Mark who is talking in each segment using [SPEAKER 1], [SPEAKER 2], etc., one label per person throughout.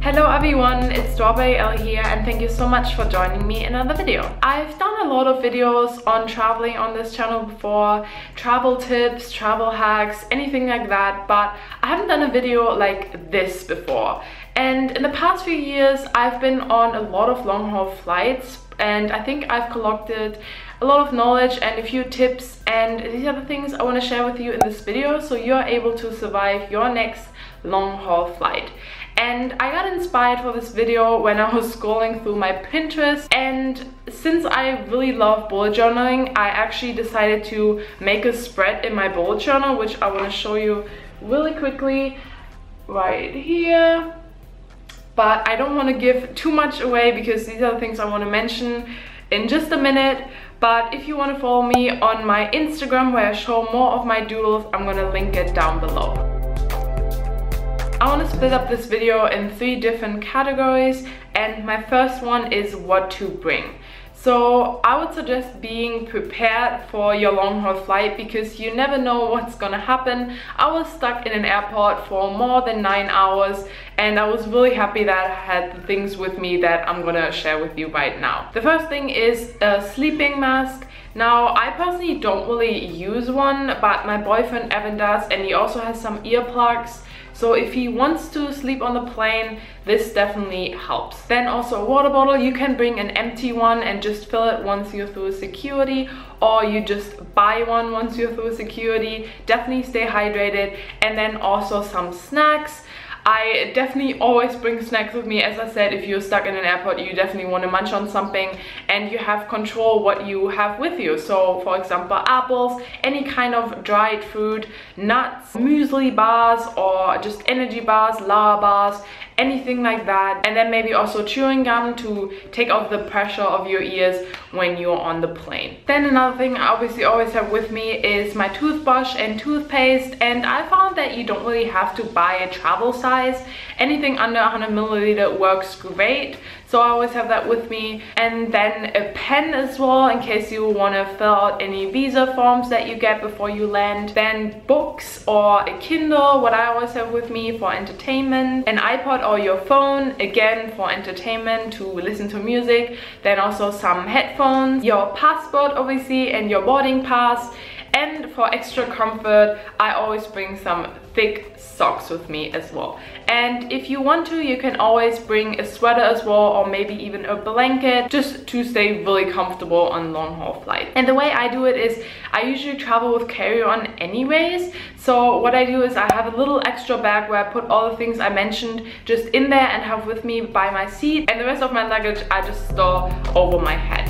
[SPEAKER 1] Hello everyone, it's strawberryelli here and thank you so much for joining me in another video. I've done a lot of videos on traveling on this channel before, travel tips, travel hacks, anything like that, but I haven't done a video like this before. And in the past few years I've been on a lot of long haul flights and I think I've collected a lot of knowledge and a few tips, and these are the things I want to share with you in this video so you're able to survive your next long haul flight. And I got inspired for this video when I was scrolling through my Pinterest, and since I really love bullet journaling, I actually decided to make a spread in my bullet journal, which I want to show you really quickly right here. But I don't want to give too much away because these are the things I want to mention in just a minute. But if you want to follow me on my Instagram where I show more of my doodles, I'm going to link it down below. I want to split up this video in 3 different categories, and my first one is what to bring. So I would suggest being prepared for your long haul flight because you never know what's gonna happen. I was stuck in an airport for more than 9 hours and I was really happy that I had the things with me that I'm gonna share with you right now. The first thing is a sleeping mask. Now, I personally don't really use one, but my boyfriend Evan does, and he also has some earplugs. So if he wants to sleep on the plane, this definitely helps. Then also a water bottle. You can bring an empty one and just fill it once you're through security, or you just buy one once you're through security. Definitely stay hydrated. And then also some snacks. I definitely always bring snacks with me. As I said, if you're stuck in an airport, you definitely want to munch on something and you have control what you have with you. So for example, apples, any kind of dried fruit, nuts, muesli bars, or just energy bars, lava bars, anything like that. And then maybe also chewing gum to take off the pressure of your ears when you're on the plane. Then another thing I obviously always have with me is my toothbrush and toothpaste, and I found that you don't really have to buy a travel size. Anything under 100 milliliter works great, so I always have that with me. And then a pen as well in case you want to fill out any visa forms that you get before you land. Then books or a Kindle, what I always have with me for entertainment. An iPod or your phone, again for entertainment, to listen to music. Then also some headphones, your passport obviously, and your boarding pass. And for extra comfort, I always bring some thick socks with me as well. And if you want to, you can always bring a sweater as well, or maybe even a blanket, just to stay really comfortable on long haul flight. And the way I do it is I usually travel with carry-on anyways. So what I do is I have a little extra bag where I put all the things I mentioned just in there and have with me by my seat, and the rest of my luggage I just store over my head.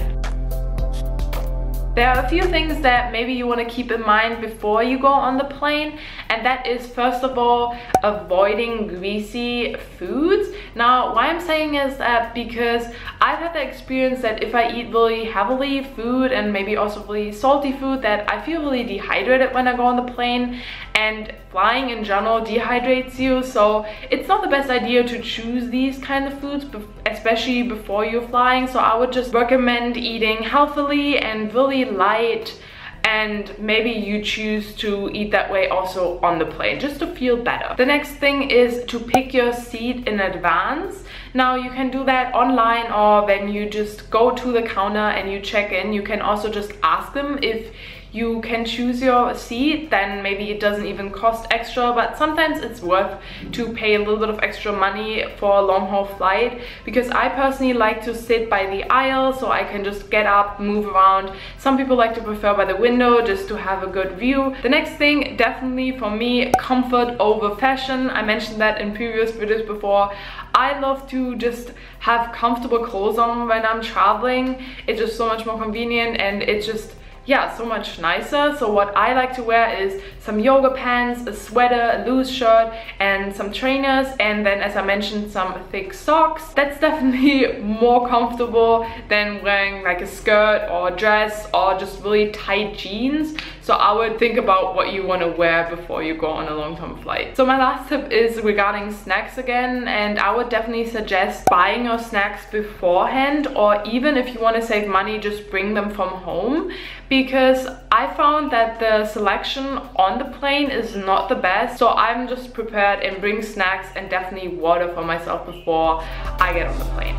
[SPEAKER 1] There are a few things that maybe you want to keep in mind before you go on the plane, and that is first of all avoiding greasy foods. Now why I'm saying is that because I've had the experience that if I eat really heavily food and maybe also really salty food, that I feel really dehydrated when I go on the plane, and flying in general dehydrates you, so it's not the best idea to choose these kind of foods, especially before you're flying. So I would just recommend eating healthily and really light, and maybe you choose to eat that way also on the plane just to feel better. The next thing is to pick your seat in advance. Now you can do that online, or when you just go to the counter and you check in, you can also just ask them if you can choose your seat. Then maybe it doesn't even cost extra, but sometimes it's worth to pay a little bit of extra money for a long haul flight, because I personally like to sit by the aisle so I can just get up, move around. Some people like to prefer by the window just to have a good view. The next thing, definitely for me, comfort over fashion. I mentioned that in previous videos before. I love to just have comfortable clothes on when I'm traveling. It's just so much more convenient, and it's just, yeah, so much nicer. So what I like to wear is some yoga pants, a sweater, a loose shirt, and some trainers, and then, as I mentioned, some thick socks. That's definitely more comfortable than wearing like a skirt or a dress or just really tight jeans. So I would think about what you want to wear before you go on a long-term flight. So my last tip is regarding snacks again, and I would definitely suggest buying your snacks beforehand, or even if you want to save money, just bring them from home, because I found that the selection on the plane is not the best. So I'm just prepared and bring snacks and definitely water for myself before I get on the plane.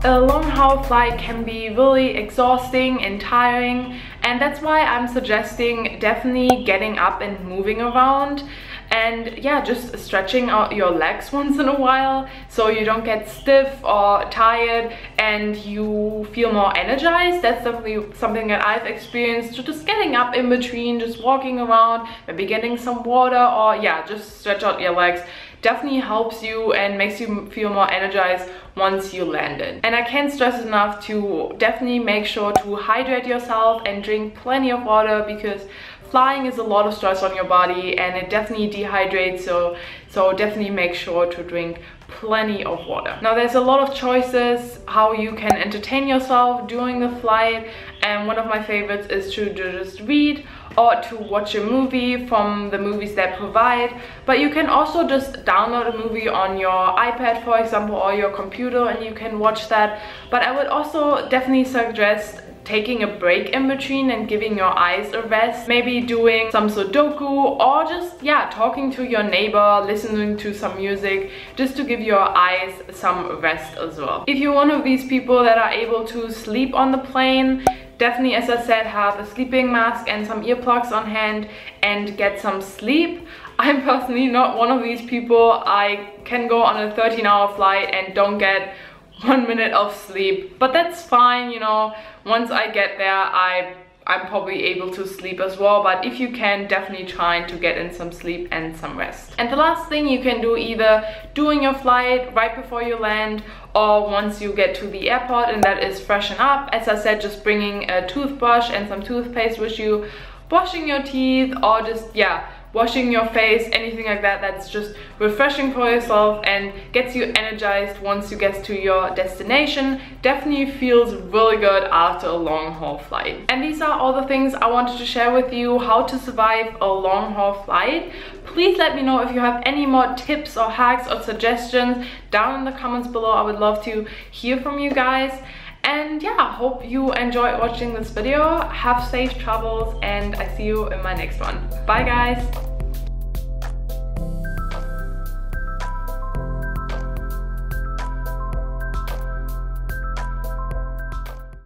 [SPEAKER 1] A long haul flight can be really exhausting and tiring, and that's why I'm suggesting definitely getting up and moving around, and yeah, just stretching out your legs once in a while so you don't get stiff or tired and you feel more energized. That's definitely something that I've experienced. So just getting up in between, just walking around, maybe getting some water, or yeah, just stretch out your legs, definitely helps you and makes you feel more energized once you landed. And I can't stress enough to definitely make sure to hydrate yourself and drink plenty of water, because flying is a lot of stress on your body and it definitely dehydrates, so definitely make sure to drink plenty of water. Now there's a lot of choices how you can entertain yourself during the flight, and one of my favorites is to just read or to watch a movie from the movies they provide. But you can also just download a movie on your iPad, for example, or your computer, and you can watch that. But I would also definitely suggest taking a break in between and giving your eyes a rest, maybe doing some Sudoku, or just yeah, talking to your neighbor, listening to some music, just to give your eyes some rest as well. If you're one of these people that are able to sleep on the plane, definitely, as I said, have a sleeping mask and some earplugs on hand and get some sleep. I'm personally not one of these people. I can go on a 13-hour flight and don't get 1 minute of sleep, but that's fine, you know. Once I get there, I'm probably able to sleep as well. But if you can, definitely try to get in some sleep and some rest. And the last thing you can do, either during your flight, right before you land, or once you get to the airport, and that is freshen up. As I said, just bringing a toothbrush and some toothpaste with you, brushing your teeth, or just yeah, washing your face, anything like that. That's just refreshing for yourself and gets you energized once you get to your destination. Definitely feels really good after a long haul flight. And these are all the things I wanted to share with you, how to survive a long haul flight. Please let me know if you have any more tips or hacks or suggestions down in the comments below. I would love to hear from you guys. And yeah, hope you enjoyed watching this video. Have safe travels, and I see you in my next one. Bye guys!